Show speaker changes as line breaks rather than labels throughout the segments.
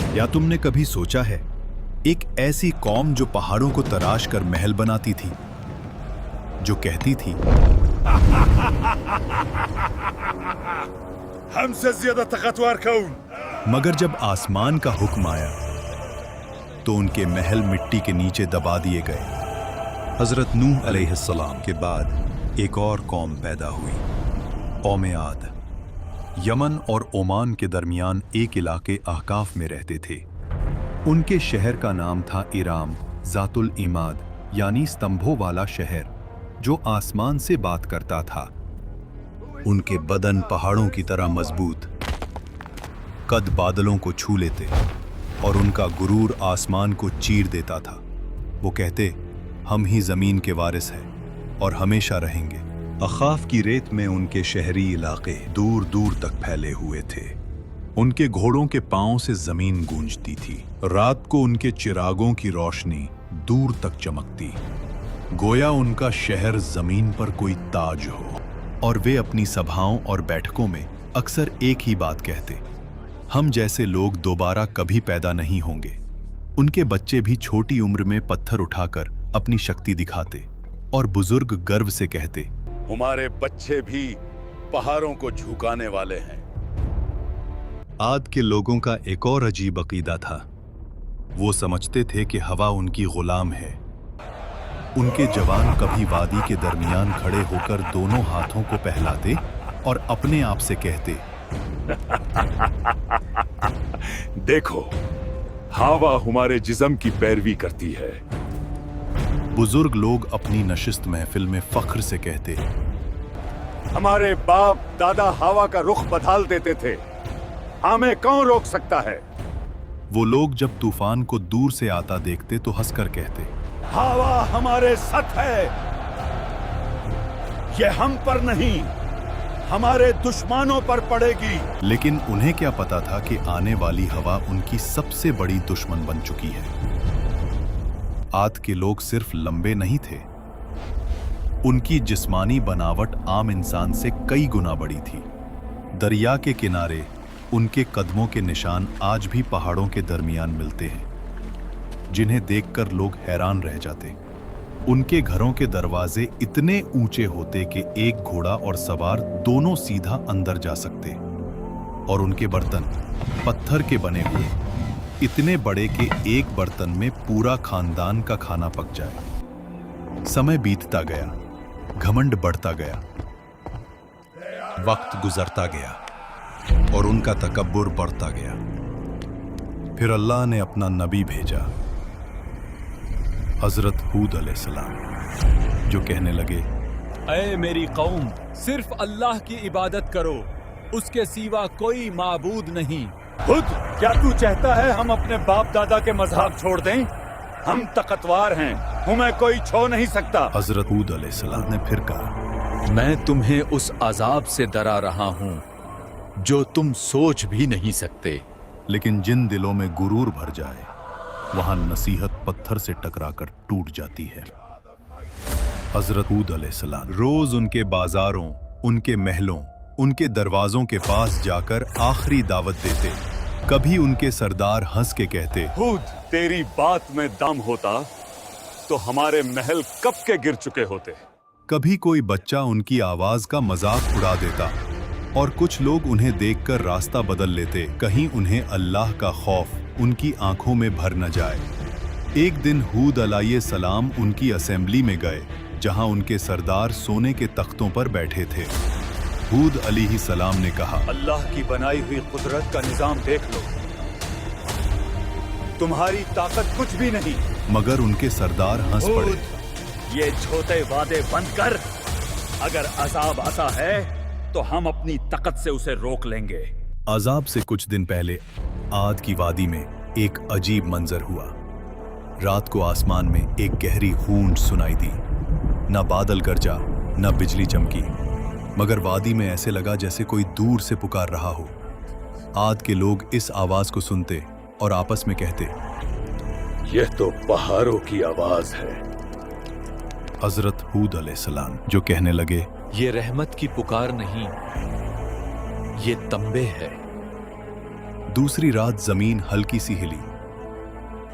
या तुमने कभी सोचा है एक ऐसी कौम जो पहाड़ों को तराश कर महल बनाती थी, जो कहती थी
हमसे ज्यादा ताकतवर कौन?
मगर जब आसमान का हुक्म आया तो उनके महल मिट्टी के नीचे दबा दिए गए। हजरत नूह अलैहिस्सलाम के बाद एक और कौम पैदा हुई, कौम आद। यमन और ओमान के दरमियान एक इलाके अहकाफ में रहते थे। उनके शहर का नाम था इराम जातुल इमाद, यानी स्तंभों वाला शहर जो आसमान से बात करता था। उनके बदन पहाड़ों की तरह मजबूत, कद बादलों को छू लेते और उनका गुरूर आसमान को चीर देता था। वो कहते, हम ही जमीन के वारिस हैं और हमेशा रहेंगे। अखाफ की रेत में उनके शहरी इलाके दूर दूर तक फैले हुए थे। उनके घोड़ों के पांव से जमीन गूंजती थी। रात को उनके चिरागों की रोशनी दूर तक चमकती, गोया उनका शहर जमीन पर कोई ताज हो। और वे अपनी सभाओं और बैठकों में अक्सर एक ही बात कहते, हम जैसे लोग दोबारा कभी पैदा नहीं होंगे। उनके बच्चे भी छोटी उम्र में पत्थर उठाकर अपनी शक्ति दिखाते और बुजुर्ग गर्व से कहते,
हमारे बच्चे भी पहाड़ों को झुकाने वाले हैं।
आद के लोगों का एक और अजीब अकीदा था। वो समझते थे कि हवा उनकी गुलाम है। उनके जवान कभी वादी के दरमियान खड़े होकर दोनों हाथों को पहलाते और अपने आप से कहते,
देखो, हवा हमारे जिस्म की पैरवी करती है।
बुजुर्ग लोग अपनी नशिस्त महफिल में फख्र से कहते,
हमारे बाप दादा हवा का रुख बदल देते थे, हमें कौन रोक सकता है?
वो लोग जब तूफान को दूर से आता देखते तो हंसकर कहते,
हवा हमारे साथ है, ये हम पर नहीं, हमारे दुश्मनों पर पड़ेगी।
लेकिन उन्हें क्या पता था कि आने वाली हवा उनकी सबसे बड़ी दुश्मन बन चुकी है। आद के लोग सिर्फ लंबे नहीं थे, उनकी जिस्मानी बनावट आम इंसान से कई गुना बड़ी थी। दरिया के किनारे उनके कदमों के निशान आज भी पहाड़ों के दरमियान मिलते हैं, जिन्हें देखकर लोग हैरान रह जाते। उनके घरों के दरवाजे इतने ऊंचे होते कि एक घोड़ा और सवार दोनों सीधा अंदर जा सकते, और उनके बर्तन पत्थर के बने हुए, इतने बड़े कि एक बर्तन में पूरा खानदान का खाना पक जाए। समय बीतता गया, घमंड बढ़ता गया, वक्त गुजरता गया और उनका तकब्बुर बढ़ता गया। फिर अल्लाह ने अपना नबी भेजा, हजरत हूद अलैहिस्सलाम, जो कहने लगे,
ऐ मेरी कौम, सिर्फ अल्लाह की इबादत करो, उसके सिवा कोई माबूद नहीं।
खुद क्या तू चाहता है हम अपने बाप दादा के मजहब छोड़ दें? हम ताकतवर हैं, हमें कोई छो नहीं सकता।
हजरत हूद अलैहिस्सलाम ने फिर कहा,
मैं तुम्हें उस अजाब से डरा रहा हूँ जो तुम सोच भी नहीं सकते।
लेकिन जिन दिलों में गुरूर भर जाए, वहां नसीहत पत्थर से टकराकर टूट जाती है। हजरत हूद अलैहिस्सलाम रोज उनके बाजारों, उनके महलों, उनके दरवाजों के पास जाकर आखिरी दावत देते। कभी उनके सरदार हंस के कहते,
हूद, तेरी बात में दम होता तो हमारे महल कब के गिर चुके होते।
कभी कोई बच्चा उनकी आवाज का मजाक उड़ा देता और कुछ लोग उन्हें देखकर रास्ता बदल लेते, कहीं उन्हें अल्लाह का खौफ उनकी आंखों में भर न जाए। एक दिन हूद अलैहिस्सलाम उनकी असेंबली में गए, जहां उनके सरदार सोने के तख्तों पर बैठे थे। हूद अलैहिस्सलाम ने कहा,
अल्लाह की बनाई हुई कुदरत का निजाम देख लो, तुम्हारी ताकत कुछ भी नहीं।
मगर उनके सरदार हंस पड़े।
ये छोटे वादे बंद कर, अगर अजाब आता है तो हम अपनी ताकत से उसे रोक लेंगे।
अजाब से कुछ दिन पहले आद की वादी में एक अजीब मंजर हुआ। रात को आसमान में एक गहरी गूंज सुनाई दी। न बादल गरजा, न बिजली चमकी, मगर वादी में ऐसे लगा जैसे कोई दूर से पुकार रहा हो। आद के लोग इस आवाज को सुनते और आपस में कहते,
यह तो पहाड़ों की आवाज है।
हजरत हूद अलैहिस्सलाम जो कहने लगे,
ये रहमत की पुकार नहीं, ये तंबे है।
दूसरी रात जमीन हल्की सी हिली,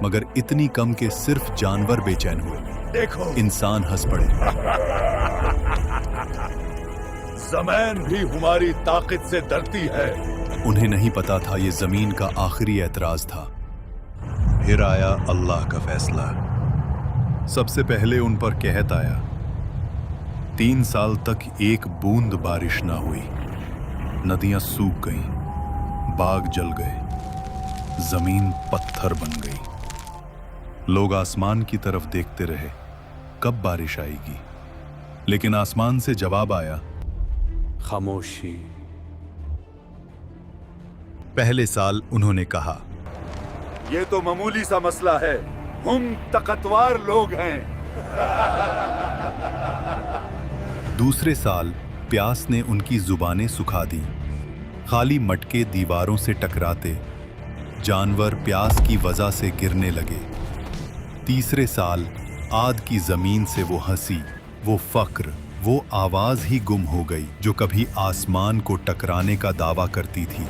मगर इतनी कम कि सिर्फ जानवर बेचैन हुए।
देखो,
इंसान हंस पड़े।
ज़मीन भी हमारी ताकत से डरती है।
उन्हें नहीं पता था ये जमीन का आखिरी एतराज था। फिर आया अल्लाह का फैसला। सबसे पहले उन पर कहत आया। 3 साल तक एक बूंद बारिश ना हुई। नदियां सूख गईं, बाग जल गए, जमीन पत्थर बन गई। लोग आसमान की तरफ देखते रहे, कब बारिश आएगी। लेकिन आसमान से जवाब आया,
खामोशी।
पहले साल उन्होंने कहा,
ये तो मामूली सा मसला है, हम ताकतवर लोग हैं।
दूसरे साल प्यास ने उनकी जुबानें सुखा दी। खाली मटके दीवारों से टकराते, जानवर प्यास की वजह से गिरने लगे। तीसरे साल आद की जमीन से वो हंसी, वो फक्र, वो आवाज ही गुम हो गई जो कभी आसमान को टकराने का दावा करती थी।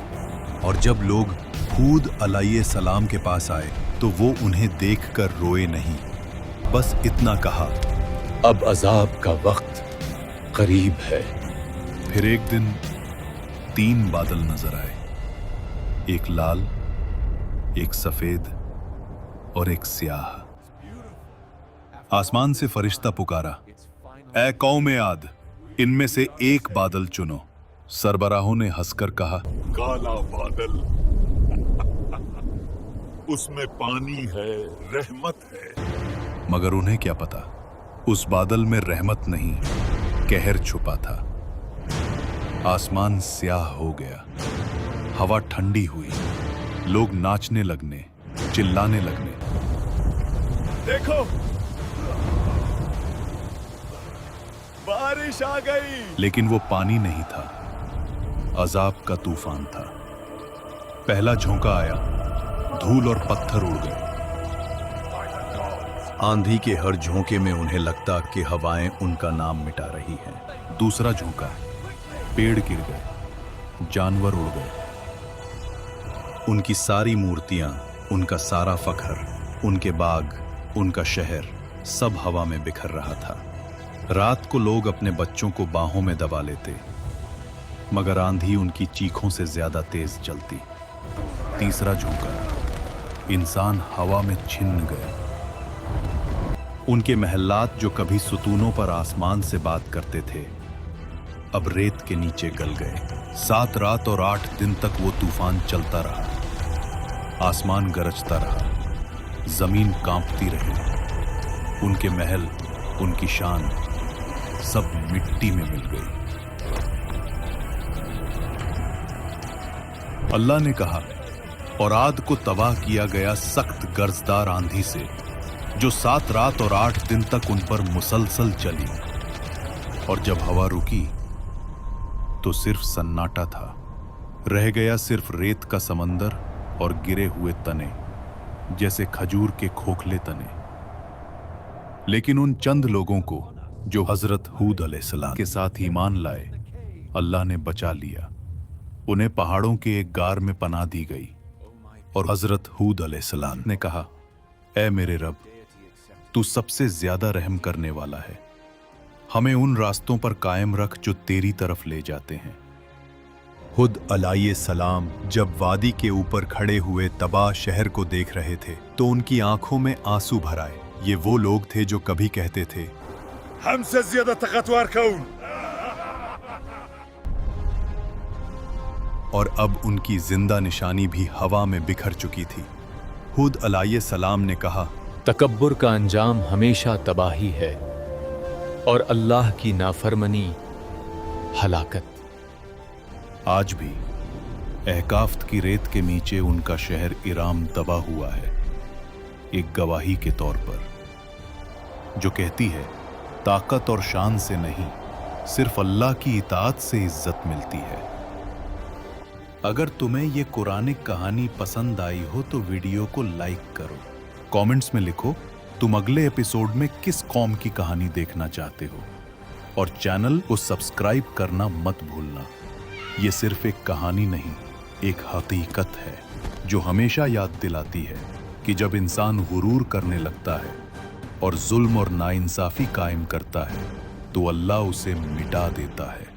और जब लोग हूद अलैहिस्सलाम के पास आए तो वो उन्हें देखकर रोए नहीं, बस इतना कहा,
अब अजाब का वक्त करीब है।
फिर एक दिन 3 बादल नजर आए, एक लाल, एक सफेद और एक स्याह। आसमान से फरिश्ता पुकारा, ऐ कौम आद, इनमें से एक बादल चुनो। सरबराहों ने हंसकर कहा,
काला बादल, उसमें पानी है, रहमत है।
मगर उन्हें क्या पता, उस बादल में रहमत नहीं, कहर छुपा था। आसमान स्याह हो गया, हवा ठंडी हुई, लोग नाचने लगने, चिल्लाने लगने।
देखो, बारिश आ गई।
लेकिन वो पानी नहीं था, अजाब का तूफान था। पहला झोंका आया, धूल और पत्थर उड़ गए। आंधी के हर झोंके में उन्हें लगता कि हवाएं उनका नाम मिटा रही हैं। दूसरा झोंका, पेड़ गिर गए, जानवर उड़ गए। उनकी सारी मूर्तियां, उनका सारा फख्र, उनके बाग, उनका शहर, सब हवा में बिखर रहा था। रात को लोग अपने बच्चों को बाहों में दबा लेते, मगर आंधी उनकी चीखों से ज्यादा तेज चलती। तीसरा झोंका, इंसान हवा में छिन्न गए। उनके महल्लात जो कभी सुतूनों पर आसमान से बात करते थे, अब रेत के नीचे गल गए। 7 रात और 8 दिन तक वो तूफान चलता रहा। आसमान गरजता रहा, जमीन कांपती रही। उनके महल, उनकी शान, सब मिट्टी में मिल गई। अल्लाह ने कहा, और आद को तबाह किया गया सख्त गर्जदार आंधी से, जो 7 रात और 8 दिन तक उन पर मुसलसल चली। और जब हवा रुकी तो सिर्फ सन्नाटा था। रह गया सिर्फ रेत का समंदर और गिरे हुए तने, जैसे खजूर के खोखले तने। लेकिन उन चंद लोगों को जो हजरत हूद अलैहिस्सलाम के साथ ईमान लाए, अल्लाह ने बचा लिया। उन्हें पहाड़ों के एक गार में पनाह दी गई। और हजरत हूद अलैहिस्सलाम ने कहा, ऐ मेरे रब, तू सबसे ज्यादा रहम करने वाला है, हमें उन रास्तों पर कायम रख जो तेरी तरफ ले जाते हैं। हुद अलैहिस्सलाम जब वादी के ऊपर खड़े हुए तबाह शहर को देख रहे थे तो उनकी आंखों में आंसू भर आए। ये वो लोग थे जो कभी कहते थे,
हमसे ज्यादा ताकतवर कौन?
और अब उनकी जिंदा निशानी भी हवा में बिखर चुकी थी। हुद अलैहिस्सलाम ने कहा,
तकब्बुर का अंजाम हमेशा तबाही है और अल्लाह की नाफरमानी हलाकत।
आज भी अहकाफ्त की रेत के नीचे उनका शहर इराम दबा हुआ है, एक गवाही के तौर पर, जो कहती है ताकत और शान से नहीं, सिर्फ अल्लाह की इताअत से इज्जत मिलती है। अगर तुम्हें ये कुरानिक कहानी पसंद आई हो तो वीडियो को लाइक करो, कमेंट्स में लिखो तुम अगले एपिसोड में किस कौम की कहानी देखना चाहते हो, और चैनल को सब्सक्राइब करना मत भूलना। ये सिर्फ एक कहानी नहीं, ایک حقیقت ہے جو ہمیشہ یاد دلاتی ہے کہ جب انسان غرور کرنے لگتا ہے اور ظلم اور ناانصافی قائم کرتا ہے تو اللہ اسے مٹا دیتا ہے۔